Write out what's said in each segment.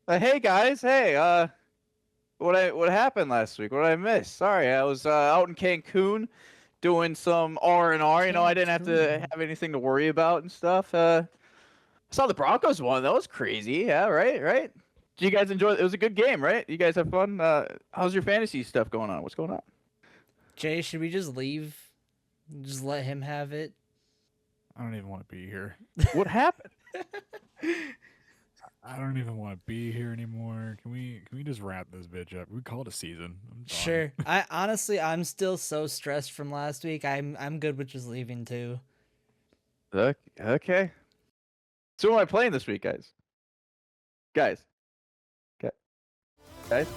Hey guys, hey, what happened last week? What did I miss? Sorry, I was out in Cancun doing some R&R. I didn't have to Cancun. have anything to worry about and stuff. I saw the Broncos won. That was crazy. Yeah, right, right. Did you guys enjoy it? It was a good game, right? You guys have fun? How's your fantasy stuff going on? What's going on? Jay, should we just leave? Just let him have it? I don't even want to be here. What happened? I don't even want to be here anymore. Can we just wrap this bitch up? We call it a season. I'm done. Sure. I'm still so stressed from last week. I'm good with just leaving too. Okay. So, who am I playing this week, guys? Guys, Gu- guys.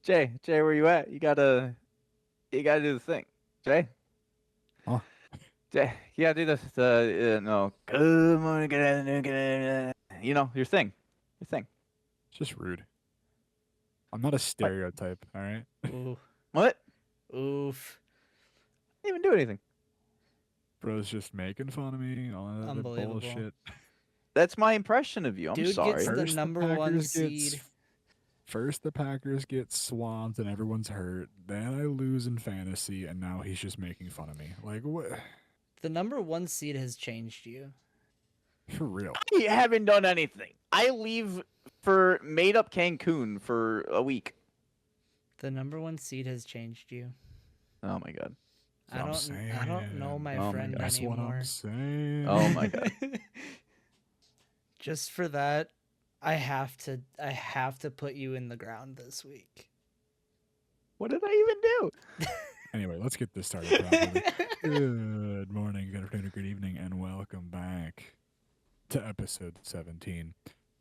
Jay, where you at? You gotta do the thing, Jay. Huh? You gotta do the no. Good morning, good afternoon, good afternoon. Your thing, your thing. It's just rude. I'm not a What? stereotype. All right. Ooh, What? oof, I didn't even do anything. Bro's just making fun of me. All that other unbelievable. bullshit. That's my impression of you. I'm Dude gets sorry. the First the number one Packers seed. gets first the Packers get swamped and everyone's hurt. Then I lose in fantasy, and now he's just making fun of me. Like what? The number one seed has changed you. For real. I haven't done anything. I leave for made up Cancun for a week. The number one seed has changed you. Oh my god. That's what I'm I don't know saying. my Oh my friend god. That's what I'm anymore. saying. Oh my god. Just for that, I have to put you in the ground this week. What did I even do? Anyway, let's get this started properly. Good morning, good afternoon, good evening, and welcome back to episode 17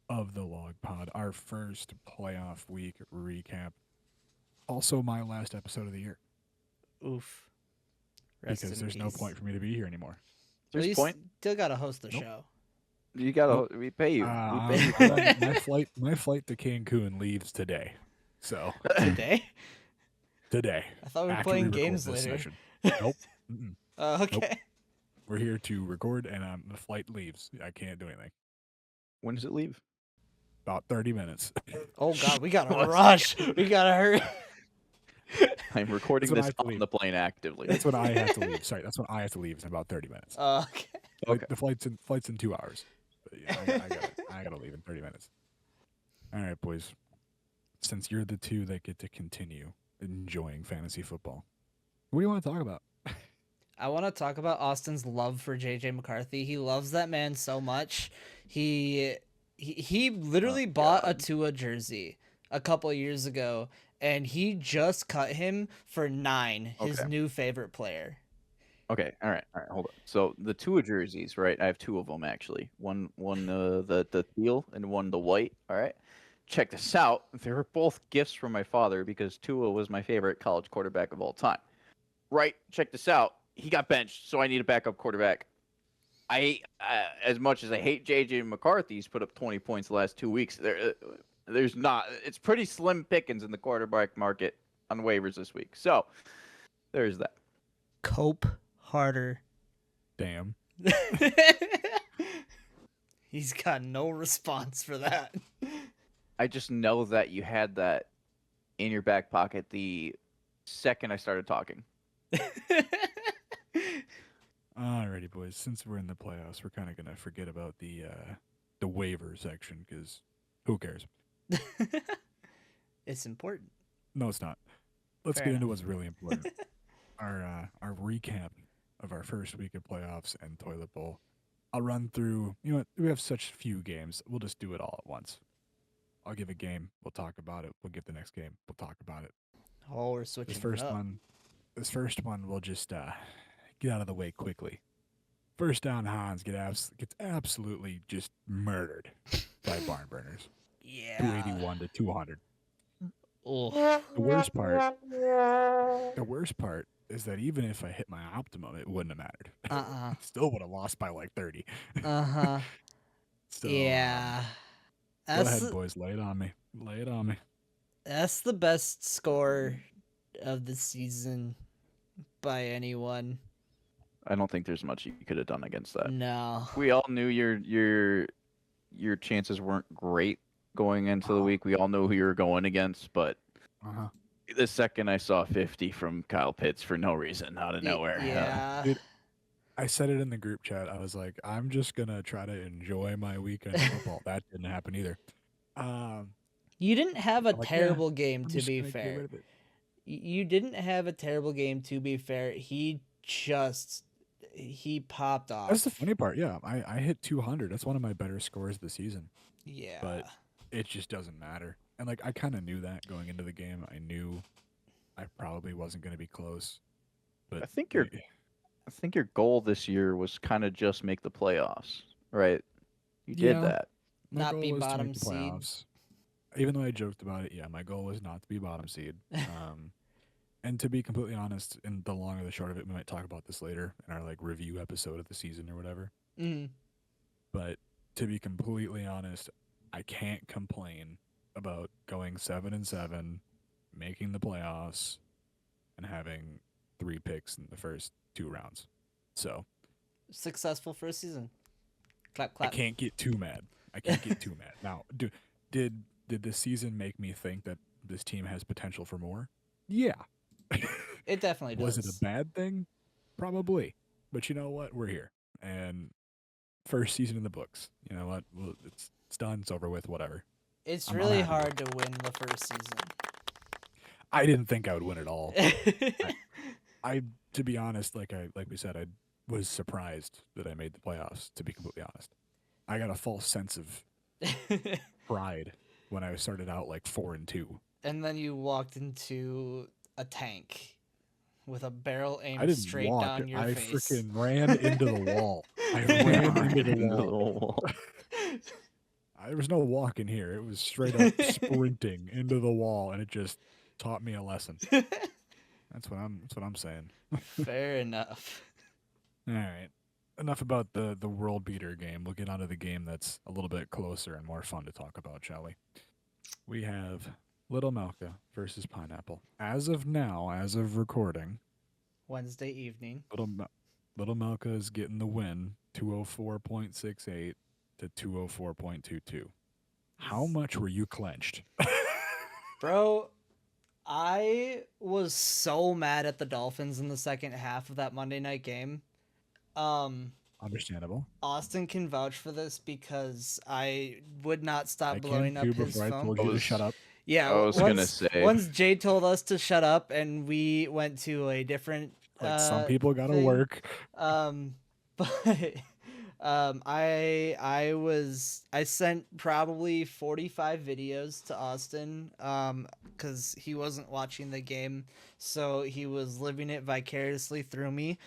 of the Log Pod, our first playoff week recap. Also, my last episode of the year Oof. Rest because in there's no peace. point for me to be here anymore. Well, There's you point. still gotta host the Nope. show You Nope. gotta. We pay you. We pay you for I'm that. on my flight to Cancun leaves today. So today. today, I thought we were after we playing record games this later. session. Nope. Mm-mm. Nope. Okay. We're here to record, and the flight leaves. I can't do anything. When does it leave? About 30 minutes. Oh God, we gotta One rush. second. We gotta hurry. I'm recording That's when I this have to on leave. the plane actively. That's when I have to leave. Sorry, that's when I have to leave in about 30 minutes. Okay. Okay. The flight's in 2 hours. But yeah, I gotta leave in 30 minutes. All right, boys. Since you're the two that get to continue enjoying fantasy football, what do you want to talk about? I want to talk about Austin's love for JJ McCarthy. He loves that man so much. He Oh literally bought a God. Tua jersey a couple years ago, and he just cut him for 9, his Okay. new favorite player. Okay. All right. All right. Hold on. So the Tua jerseys, right? I have two of them actually. One the teal and one the white. All right. Check this out. They were both gifts from my father because Tua was my favorite college quarterback of all time. Right. Check this out. He got benched, so I need a backup quarterback. As much as I hate JJ McCarthy, he's put up 20 points the last 2 weeks. There's not. It's pretty slim pickings in the quarterback market on waivers this week. So there's that. Cope harder. Damn. He's got no response for that. I just know that you had that in your back pocket the second I started talking. Alrighty, boys. Since we're in the playoffs, we're kind of gonna forget about the waiver section because who cares? It's important. No, it's not. Let's Fair get into enough. what's really important. Our recap of our first week of playoffs and toilet bowl. I'll run through. You know what? We have such few games. We'll just do it all at once. I'll give a game. We'll talk about it. We'll give the next game. We'll talk about it. Oh, we're This switching it first up. one. This first one we'll just get out of the way quickly. First down, Hans gets absolutely just murdered by barn burners. Yeah. 281 to 200. Oh. The worst part. The worst part is that even if I hit my optimum, it wouldn't have mattered. Uh-uh. Still would have lost by like 30. Uh-huh. So Yeah. go That's ahead, boys. Lay it on me. Lay it on me. that's the best score of the season by anyone. I don't think there's much you could have done against that. No. We all knew your chances weren't great going into the week. We all know who you were going against, but Uh-huh. the second I saw 50 from Kyle Pitts for no reason out of nowhere, Yeah. Dude, I said it in the group chat. I was like, I'm just gonna try to enjoy my weekend football. That didn't happen either. You didn't have a I'm like, yeah, terrible game, I'm to just be gonna get fair. rid of it. You didn't have a terrible game, to be fair. He popped off. That's the funny part. Yeah, I hit 200. That's one of my better scores of the season. Yeah. But it just doesn't matter. And like I kind of knew that going into the game. I knew I probably wasn't going to be close. But I think your goal this year was kind of just make the playoffs, right? You did Yeah. that. My Not goal be was to bottom make the seed. playoffs. Even though I joked about it, yeah, my goal was not to be bottom seed. And to be completely honest, in the long or the short of it, we might talk about this later in our like review episode of the season or whatever. Mhm. But to be completely honest, I can't complain about going 7-7, making the playoffs, and having 3 picks in the first 2 rounds. So Successful for a season. Clap, I clap. can't get too mad. I can't get too mad. Now, did this season make me think that this team has potential for more? Yeah. It definitely does. Was it a bad thing? Probably. But you know what? We're here. And first season in the books. You know what? Well, it's done. It's over with. Whatever. It's I'm really happy. hard to win the first season. I didn't think I would win at all. I to be honest, like we said, I was surprised that I made the playoffs, to be completely honest. I got a false sense of pride when I started out like 4-2. And then you walked into a tank with a barrel I aimed didn't straight walk. down your I face. freaking ran into the wall. I ran into the wall. There was no walking here. It was straight up sprinting into the wall, and it just taught me a lesson. That's what I'm saying. Fair enough. All right. Enough about the world beater game. We'll get onto the game that's a little bit closer and more fun to talk about, shall we? We have Little Melka versus Pineapple. As of now, as of recording, Wednesday evening. Little Melka is getting the win, 204.68 to 204.22. How much were you clenched? Bro, I was so mad at the Dolphins in the second half of that Monday night game. Understandable. Austin can vouch for this because I would not stop I blowing can up too his before I phone. told you to shut up. Yeah, I was gonna say. once Jay told us to shut up and we went to a different Like some people gotta thing. work. But I sent probably 45 videos to Austin because he wasn't watching the game, so he was living it vicariously through me.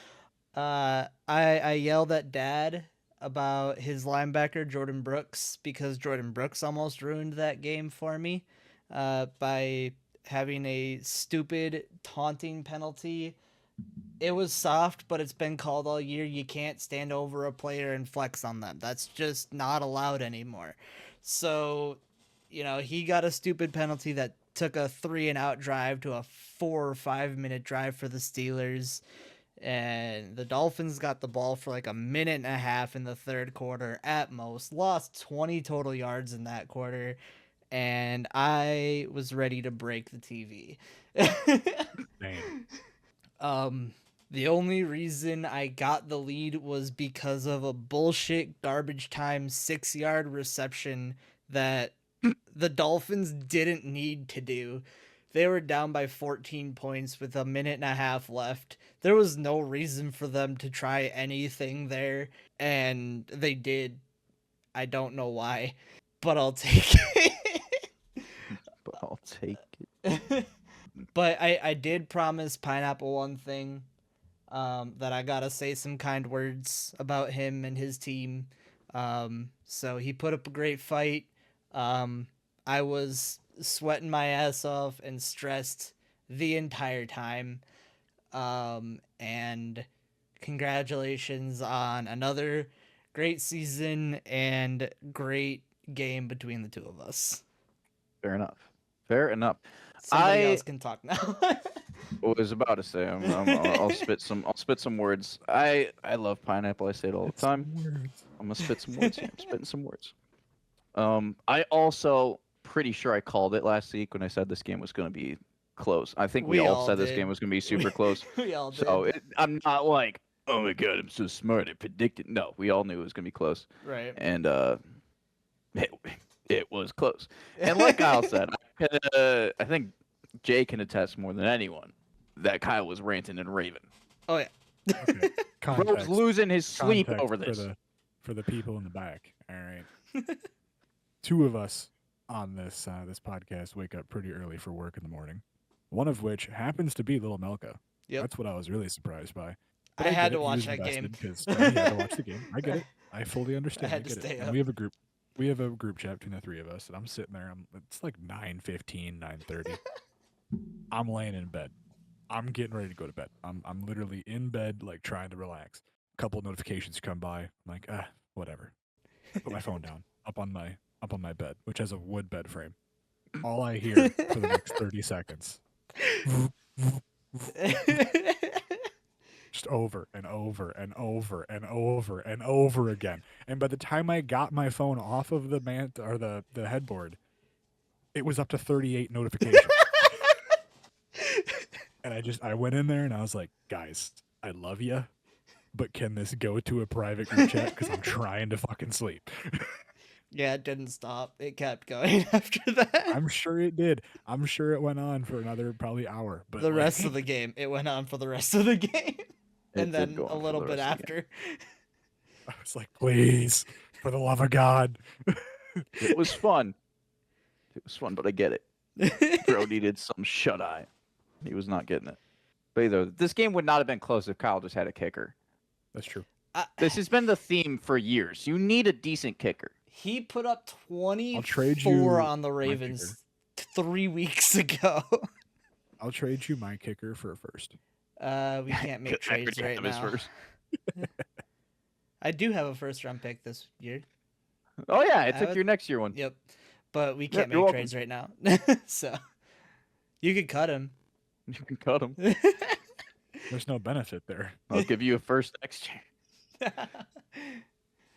I yelled at Dad about his linebacker Jordan Brooks because Jordan Brooks almost ruined that game for me by having a stupid taunting penalty. It was soft, but it's been called all year. You can't stand over a player and flex on them. That's just not allowed anymore. So, he got a stupid penalty that took a 3-and-out drive to a 4 or 5 minute drive for the Steelers. And the Dolphins got the ball for like a minute and a half in the third quarter at most. Lost 20 total yards in that quarter. And I was ready to break the TV. Damn. The only reason I got the lead was because of a bullshit garbage time 6-yard reception that the Dolphins didn't need to do. They were down by 14 points with a minute and a half left. There was no reason for them to try anything there, and they did. I don't know why, but I'll take it. But I'll take it. But I did promise Pineapple one thing. That I gotta say some kind words about him and his team. So he put up a great fight. I was sweating my ass off and stressed the entire time. And congratulations on another great season and great game between the two of us. Fair enough. Fair enough. Somebody I else can talk now. was about to say I'll spit some words. I love pineapple. I say it all the It's some time. words. I'm gonna spit some words here. I'm spitting some words. I also pretty sure I called it last week when I said this game was gonna be close. I think we all said this game did. was gonna be super close. We all did. So I'm not like, oh my god, I'm so smart. I predicted. No, we all knew it was gonna be close, Right. and it was close. And like Kyle said, I think Jay can attest more than anyone that Kyle was ranting and raving. Oh yeah. Okay. Bro's Context, losing his sleep context over this. for the people in the back. All right. Two of us on this this podcast wake up pretty early for work in the morning. One of which happens to be little Melka. Yep. That's what I was really surprised by. I But had get to it, he watch was that game. invested 'cause he had to watch the game. I get it. I fully understand. had to get stay it. up. And we have a group. We have a group chat between the three of us, and I'm sitting there. It's like 9:15, 9:30. I'm laying in bed. I'm getting ready to go to bed. I'm literally in bed, like trying to relax. A couple notifications come by. I'm like, whatever. I put my phone down, up on my bed, which has a wood bed frame. All I hear for the next 30 seconds, just over and over and over and over and over again. And by the time I got my phone off of the the headboard, it was up to 38 notifications. And I went in there and I was like, guys, I love you, but can this go to a private group chat? Because I'm trying to fucking sleep. Yeah, it didn't stop. It kept going after that. I'm sure it did. I'm sure it went on for another probably hour. But The rest of the game, it went on for the rest of the game, and did then go a on for little the bit rest of the after. I was like, please, for the love of God. It was fun. It was fun, but I get it. Bro needed some shut eye. He was not getting it. But either this game would not have been close if Kyle just had a kicker. That's true. This has been the theme for years. You need a decent kicker. He put up trade 24 you on the my Ravens 3 weeks ago. I'll trade you my kicker for a first. We can't make I already trades right have his now. first. I do have a first-round pick this year. Oh yeah, I took would- your next year one. Yep, but we Yep, can't you're make welcome. trades right now. So you could cut him. You can cut him. There's no benefit there. I'll give you a first next year.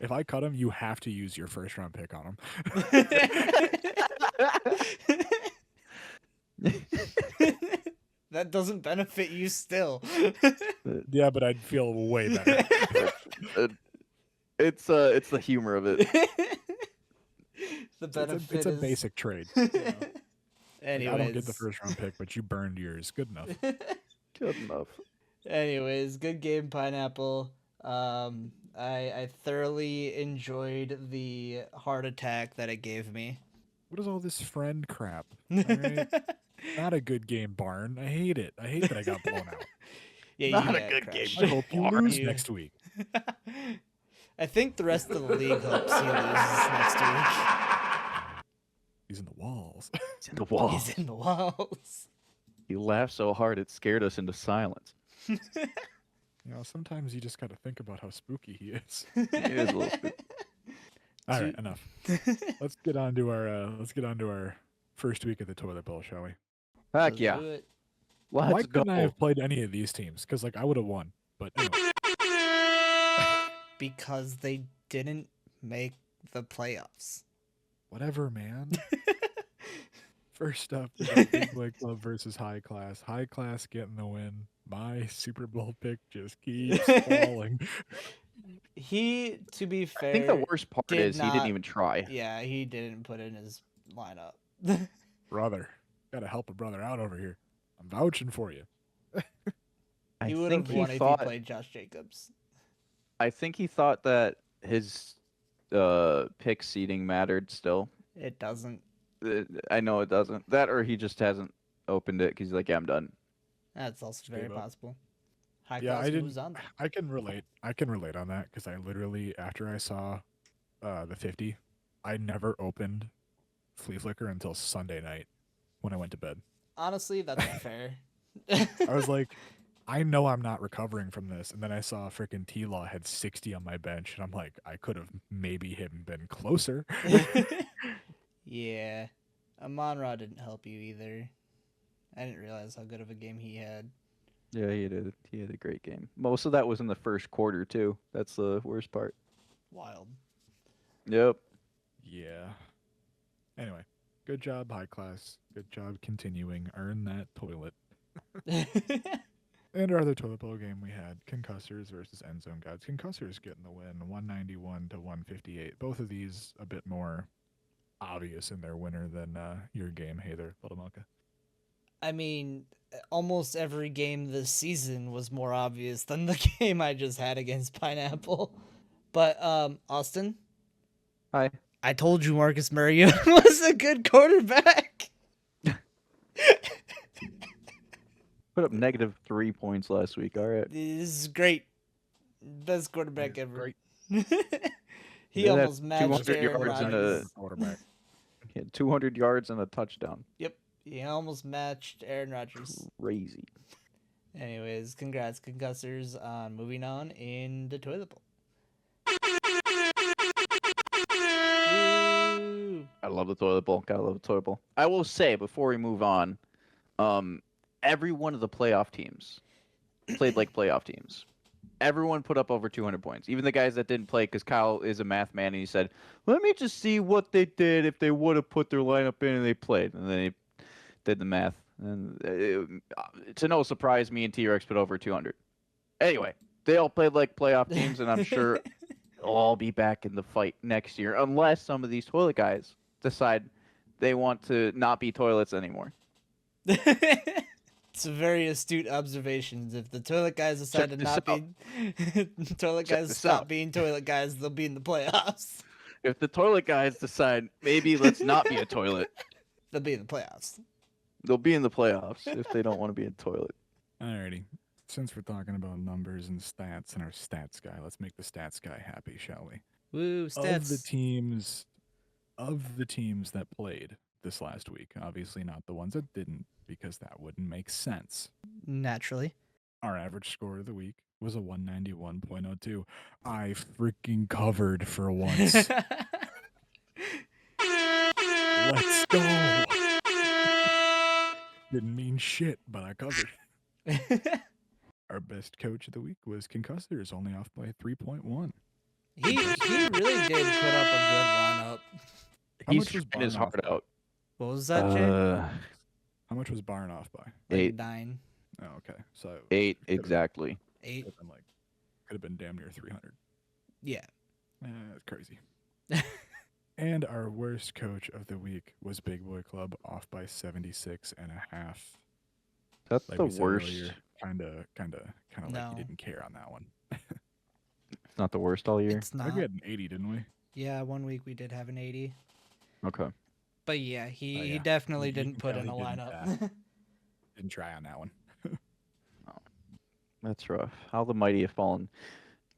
If I cut him, you have to use your first round pick on him. That doesn't benefit you still. Yeah, but I'd feel way better. It's the humor of it. The benefit It's a is... basic trade. You know? Anyways. I don't get the first round pick, but you burned yours. Good enough. Good enough. Anyways, good game, Pineapple. I thoroughly enjoyed the heart attack that it gave me. What is all this friend crap? All right? Not a good game, Barn. I hate it. I hate that I got blown out. Yeah, you Not a got good crushed. game. I hope you Barn. lose You- next week. I think the rest of the league hopes he loses next week. He's in the walls. It's in the wall. He's in the walls. He laughed so hard it scared us into silence. You know, sometimes you just got to think about how spooky he is. It is a little spooky. All So- right, enough. Let's get on to our first week of the toilet bowl, shall we? Heck Let's yeah. do it. Let's Why go. couldn't I have played any of these teams? Because like I would have won. But anyway, Because they didn't make the playoffs. whatever, man. First up, we got Big Boy Club versus High Class. High Class getting the win. My Super Bowl pick just keeps falling. He, to be fair, I think the worst part did is he didn't not- even try. yeah, he didn't put in his lineup. Brother, gotta help a brother out over here. I'm vouching for you. I He would think have he won if he thought. played Josh Jacobs. I think he thought that his pick seating mattered still. It doesn't. I know it doesn't. That or he just hasn't opened it because he's like, yeah, I'm done. That's also very gave up. possible. High Yeah, class I didn't. moves on. I can relate. I can relate on that because I literally, after I saw the 50, I never opened Flea Flicker until Sunday night when I went to bed. Honestly, that's fair. I was like, I know I'm not recovering from this. And then I saw freaking T-Law had 60 on my bench, and I'm like, I could have maybe him been closer. Yeah. Amon-Ra didn't help you either. I didn't realize how good of a game he had. Yeah, he had a great game. Most of that was in the first quarter too. That's the worst part. Wild. Yep. Yeah. Anyway, good job, high class. Good job continuing. Earn that toilet. And our other toilet bowl game we had Concussors versus End Zone Gods. Concussors getting the win, 191 to 158. Both of these a bit more obvious in their winner than your game. Hey there, Little Melka. I mean, almost every game this season was more obvious than the game I just had against Pineapple. But Austin, Hi. I told you Marcus Mariota was a good quarterback. Put up negative 3 points last week. All right. This is great. Best quarterback Yeah, ever. great. He They had almost matched 200 Aaron yards and Rodgers. Quarterback. He had 200 yards and a touchdown. Yep, he almost matched Aaron Rodgers. Crazy. Anyways, congrats, concussors, on moving on in the toilet bowl. Woo! I love the toilet bowl. Gotta love the toilet bowl. I will say before we move on, every one of the playoff teams played like playoff teams. Everyone put up over 200 points. Even the guys that didn't play, because Kyle is a math man, and he said, "Let me just see what they did if they would have put their lineup in and they played." And then he did the math, and to no surprise, me and T-Rex put over 200. Anyway, they all played like playoff teams, and I'm sure they'll all be back in the fight next year, unless some of these toilet guys decide they want to not be toilets anymore. It's a very astute observations. If the toilet guys decide to this not be toilet Check guys this stop out. being toilet guys, they'll be in the playoffs. If the toilet guys decide maybe let's not be a toilet, They'll be in the playoffs. they'll be in the playoffs if they don't want to be a toilet. Alrighty. Since we're talking about numbers and stats and our stats guy, let's make the stats guy happy, shall we? Woo, Of the stats. teams that played this last week, obviously not the ones that didn't, because that wouldn't make sense. Naturally. Our average score of the week was a 191.02. I freaking covered for once. Let's go. Didn't mean shit, but I covered. Our best coach of the week was Concussors, only off by 3.1. he really did put up a good lineup. How He's much was trying his Barn off heart by? out. What was that, Jay? How much was Barn off by? Like 8. 9, Oh, okay. So 8 exactly. 8. could have been damn near 300. Yeah. That's crazy. And our worst coach of the week was Big Boy Club, off by 76 and a half. That's Like the we said worst. earlier, kind of like No. you didn't care on that one. It's not the worst all year. It's I not. think we had an 80, didn't we? Yeah, 1 week we did have an 80. Okay. But yeah, he Oh, yeah. definitely You didn't can put tell in a he didn't, lineup. Didn't try on that one. That's rough. How the mighty have fallen.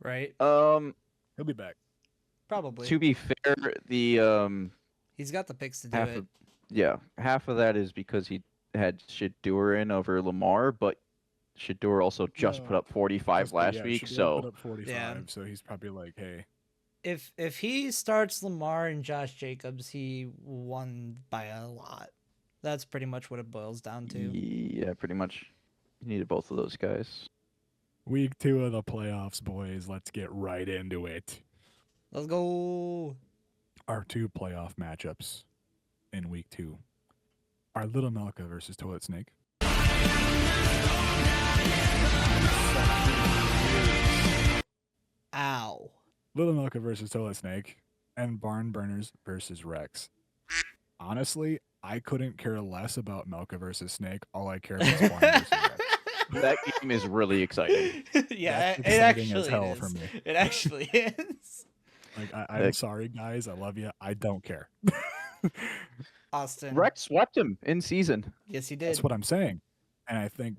Right? He'll be back. Probably. To be fair, the He's got the picks to do half it. of half of that is because he had Shadur in over Lamar, but Shadur also just put No, up 45 Just- last yeah, week, Shadur put so up 45, Yeah. so he's probably like, hey, If he starts Lamar and Josh Jacobs, he won by a lot. That's pretty much what it boils down to. yeah, pretty much. You needed both of those guys. week 2 of the playoffs, boys. Let's get right into it. Let's go. Our 2 playoff matchups in week 2 are Little Melka versus Toilet Snake. Ow. Little Melka versus Toilet Snake, and Barn Burners versus Rex. Honestly, I couldn't care less about Melka versus Snake. All I care about is Barn versus Rex. That game is really exciting. Yeah, That's it exciting actually as hell is. for me. It actually is. Like, I'm Heck. sorry, guys. I love you. I don't care. Austin. Rex swept him in season. Yes, he did. That's what I'm saying. And I think,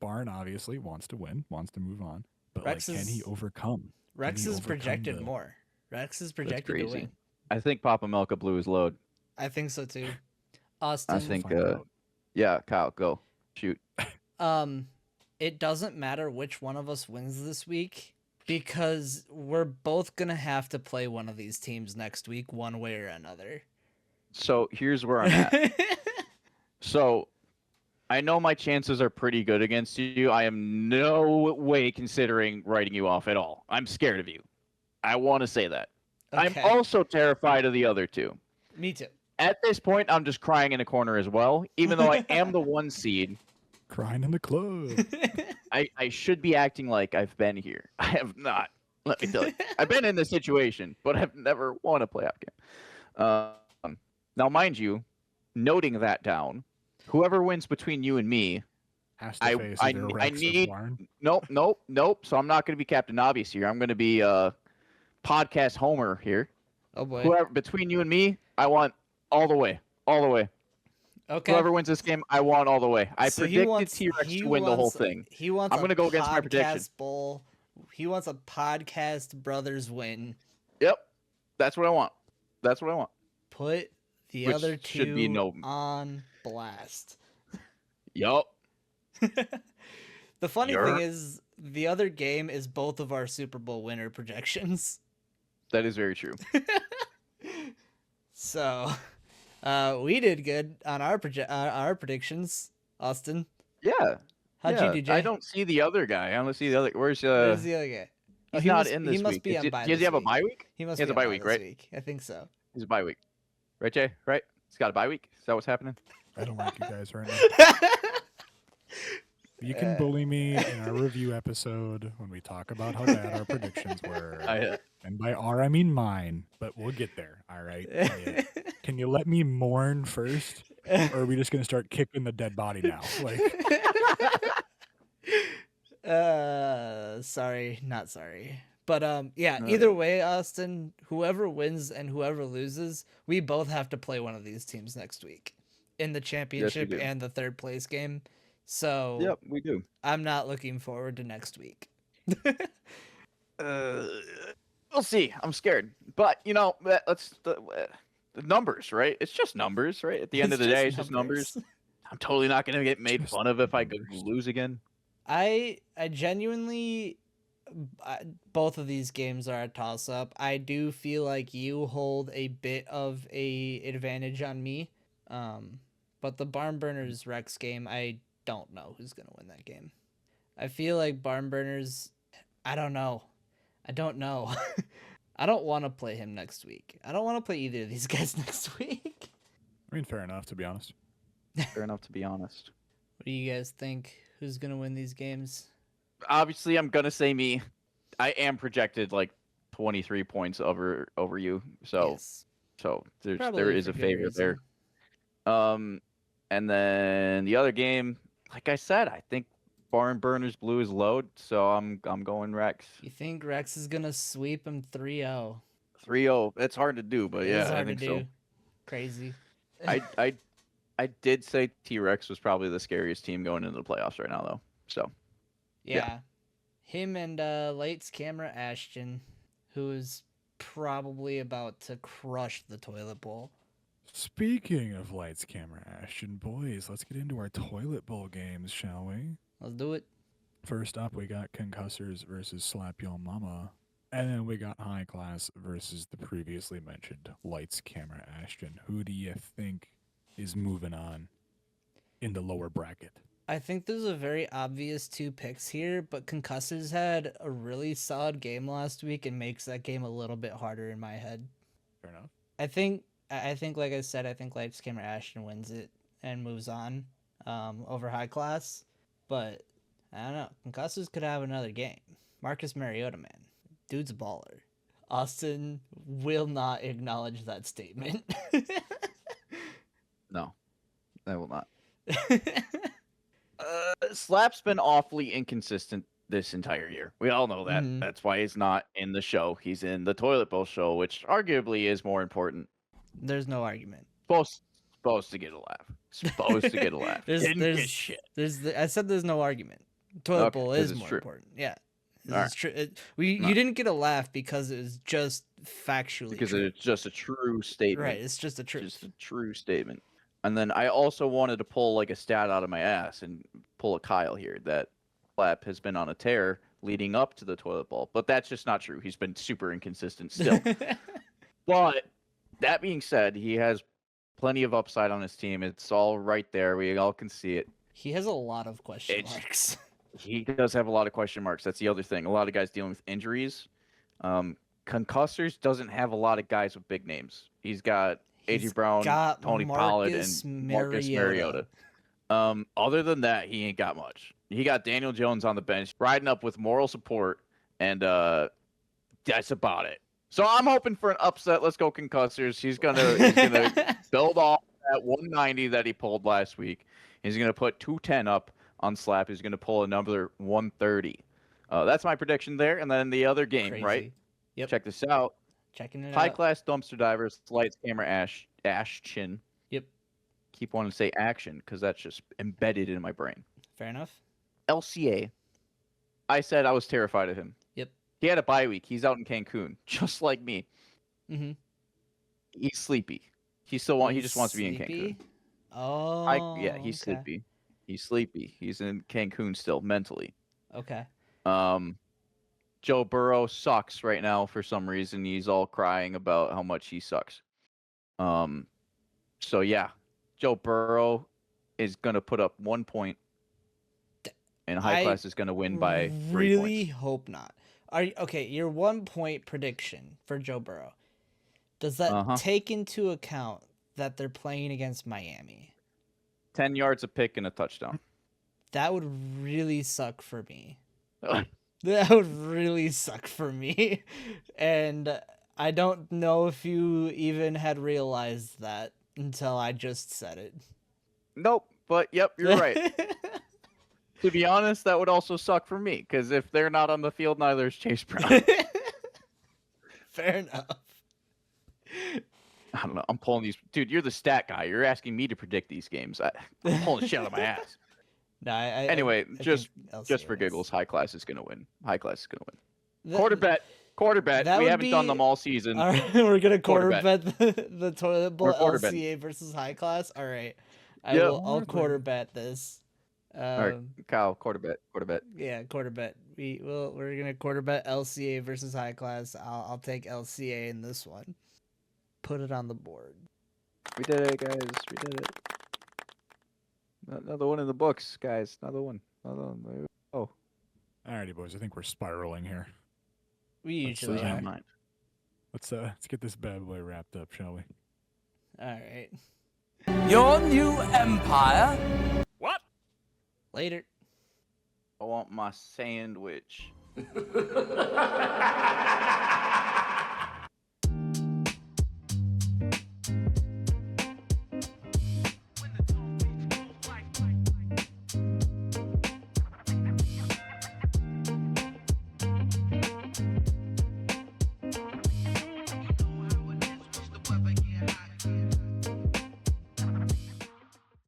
Barn obviously wants to win, wants to move on. But Rex can he is- overcome? Rex he is overcome projected the- more. Rex is That's projected to crazy. win. I think Papa Melka blew his load. I think so too. Austin. I think, Find out. yeah, Kyle, go. Shoot. it doesn't matter which one of us wins this week because we're both going to have to play one of these teams next week, one way or another. So here's where I'm at. So I know my chances are pretty good against you. I am no way considering writing you off at all. I'm scared of you. I want to say that. I'm Okay. also terrified of the other two. Me too. At this point, I'm just crying in a corner as well. Even though I am the 1 seed, Crying in the club. I should be acting like I've been here. I have not. Let me tell you. I've been in this situation, but I've never won a playoff game. Now, mind you, noting that down, whoever wins between you and me, Has to I face I, either I Rex or need Warren. nope. So I'm not going to be Captain Obvious here. I'm going to be podcast Homer here. Oh boy. Whoever between you and me, I want all the way, all the way. Okay. Whoever wins this game, I want all the way. I So he predicted wants- T-Rex he to win the whole wants- thing. He wants I'm a gonna go against my prediction. podcast bowl. He wants a podcast brothers win. Yep, that's what I want. That's what I want. Put the Which other should two be no- on blast. Yup. The funny Yer. thing is, the other game is both of our Super Bowl winner projections. That is very true. So, we did good on our our predictions. Austin, Yeah. how'd yeah. you do, Jay? I don't see the other guy. I only see the other. Where's Where's the other guy? Oh, He's he not must- in this He must week. be on bye. Does he this have a week. bye week? He must He has be a bye on week, this right? week. I think so. He's a bye week, right, Jay? Right? He's got a bye week. Is that what's happening? I don't like you guys right now. You can bully me in our review episode when we talk about how bad our predictions were. And by our, I mean mine, but we'll get there. All right. Can you let me mourn first? Or are we just going to start kicking the dead body now? Like, Sorry, not sorry. But yeah, No. either way, Austin, whoever wins and whoever loses, we both have to play one of these teams next week in the championship do. and the third place game. So Yep, we do. I'm not looking forward to next week. We'll see. I'm scared, but you know, let's the numbers, right? It's just numbers, right? At the end of the day, it's just numbers. I'm totally not going to get made Just fun of if I could numbers. lose again. I genuinely, both of these games are a toss up. I do feel like you hold a bit of a advantage on me, but the Barn Burners Rex game, I don't know who's gonna win that game. I feel like Barn Burners, I don't know. I don't want to play him next week. I don't want to play either of these guys next week. I mean, fair enough, to be honest. Fair enough, to be honest. What do you guys think? Who's gonna win these games? Obviously, I'm gonna say me. I am projected like 23 points over you, so Yes. there Probably is for a good favor reason. there. And then the other game, like I said, I think Barn Burners Blue is low, so I'm going Rex. You think Rex is gonna sweep him 3-0? 3-0. It's hard to do, but It is yeah, I hard to think do. so. Crazy. I did say T-Rex was probably the scariest team going into the playoffs right now, though. So Yeah. Him and Lights Camera Ashton, who is probably about to crush the toilet bowl. Speaking of lights, camera, Ashton, boys, let's get into our toilet bowl games, shall we? Let's do it. First up, we got Concussors versus Slap Yo Mama. And then we got High Class versus the previously mentioned Lights, Camera, Ashton. Who do you think is moving on in the lower bracket? I think there's a very obvious two picks here, but Concussors had a really solid game last week and makes that game a little bit harder in my head. Fair enough. I think, like I said, I think Lights Camera Ashton wins it and moves on over High Class. But I don't know. Concussors could have another game. Marcus Mariota, man. Dude's a baller. Austin will not acknowledge that statement. no, I will not. Slap's been awfully inconsistent this entire year. We all know that. Mhm. That's why he's not in the show. He's in the Toilet Bowl show, which arguably is more important. There's no argument. Supposed to get a laugh. Supposed to get a laugh. Didn't get shit. I said there's no argument. Toilet Okay, bowl 'cause is it's more true. important. Yeah. This Alright. is true. No. You didn't get a laugh because it was just factually Because true. it's just a true statement. Right, it's just a truth. Just a true statement. And then I also wanted to pull like a stat out of my ass and pull a Kyle here that Slap has been on a tear leading up to the toilet bowl, but that's just not true. He's been super inconsistent still. But that being said, he has plenty of upside on his team. It's all right there. We all can see it. He has a lot of question marks. He does have a lot of question marks. That's the other thing. A lot of guys dealing with injuries. Concussors doesn't have a lot of guys with big names. He's got A.J. Brown, Tony Pollard, and Marcus Mariota. Other than that, he ain't got much. He got Daniel Jones on the bench, riding up with moral support, and that's about it. So I'm hoping for an upset. Let's go Concussors. He's gonna build off that 190 that he pulled last week. He's gonna put 210 up on Slap. He's gonna pull another 130. That's my prediction there. And then the other game, Crazy. right? Yep. Check this out. Checking it High out. class dumpster divers, lights, camera, ash chin. Yep. Keep wanting to say action because that's just embedded in my brain. Fair enough. LCA. I said I was terrified of him. Yep. He had a bye week. He's out in Cancun, just like me. Mm-hmm. He's sleepy. He just wants to be in Cancun. Oh. Yeah, he's okay. sleepy. He's sleepy. He's in Cancun still mentally. Okay. Joe Burrow sucks right now for some reason. He's all crying about how much he sucks. So yeah, Joe Burrow is gonna put up 1 point, and High Class is gonna win by 3 really points. hope not. Okay? Your 1 point prediction for Joe Burrow, does that take into account that they're playing against Miami? 10 yards a pick and a touchdown. That would really suck for me. That would really suck for me. And I don't know if you even had realized that until I just said it. Nope, but yep, you're right. To be honest, that would also suck for me, because if they're not on the field, neither is Chase Brown. Fair enough. I don't know. I'm pulling these. Dude, you're the stat guy. You're asking me to predict these games. I'm pulling shit out of my ass. No, Anyway, just for giggles, High Class is going to win. High Class is going to win. Quarter bet. We haven't done them all season. All right, we're going to quarter bet the toilet bowl LCA versus High Class. All right. I'll quarter bet this. All right, Kyle, quarter bet. Yeah, quarter bet. We're going to quarter bet LCA versus High Class. I'll take LCA in this one. Put it on the board. We did it, guys. We did it. Another one in the books, guys. Another one. Oh. Alrighty, boys. I think we're spiraling here. We usually are. Let's get this bad boy wrapped up, shall we? All right. Your new empire? What? Later. I want my sandwich.